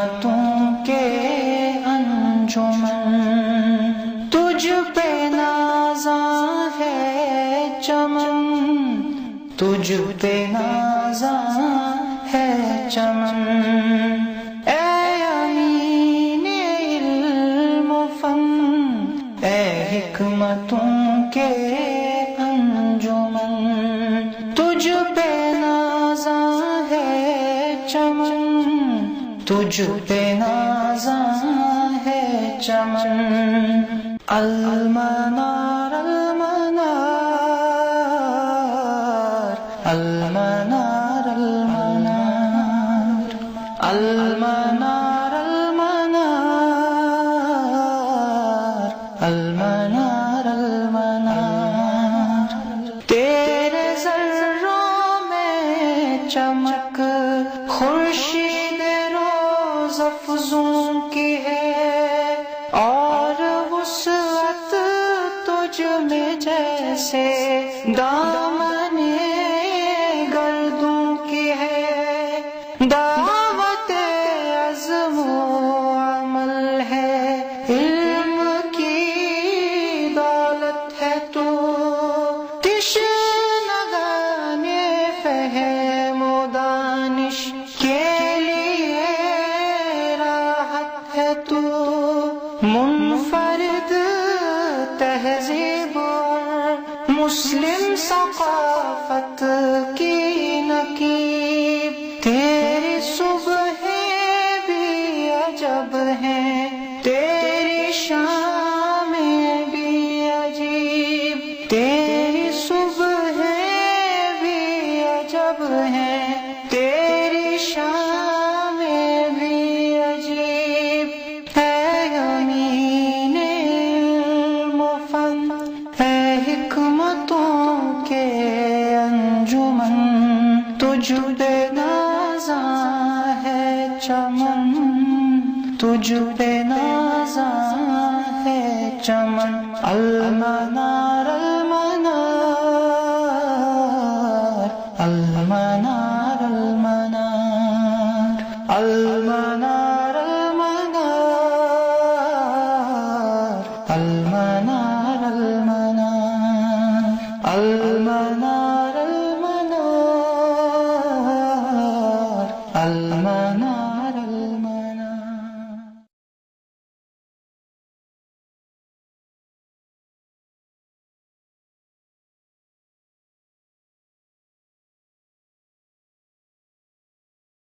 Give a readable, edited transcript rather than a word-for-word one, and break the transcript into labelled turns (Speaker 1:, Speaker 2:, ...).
Speaker 1: حکمتوں کے انجمن، تجھ پہ نازاں ہے چمن، تجھ پہ نازاں ہے چمن، اے امین علم و فن، اے حکمتوں کے انجمن، تجھ پہ نازاں ہے چمن، تجھ پہ نازاں ہے چمن، المنار المنار المنار المنار المنار المنار المنار، تیرے ذروں میں چمک خورشید روز افزوں کی ہے، اور وسعت تجھ میں جیسے دامن گردوں کی ہے، دعوت عزم و عمل ہے، علم کی دولت ہے تو، تشنگان فہم و دانش کے لیے راحت ہے تو، منفرد تہذیب اور مسلم ثقافت کی نقیب، تیری صبح بھی عجب ہیں، تیری شام بھی عجیب، تیری صبح بھی عجب ہیں، تیری شام بھی عجیب، اے امین علم و فن، اے حکمتوں کے انجمن، تجھ پہ نازاں ہے چمن، تجھ پہ نازاں ہے چمن، المنار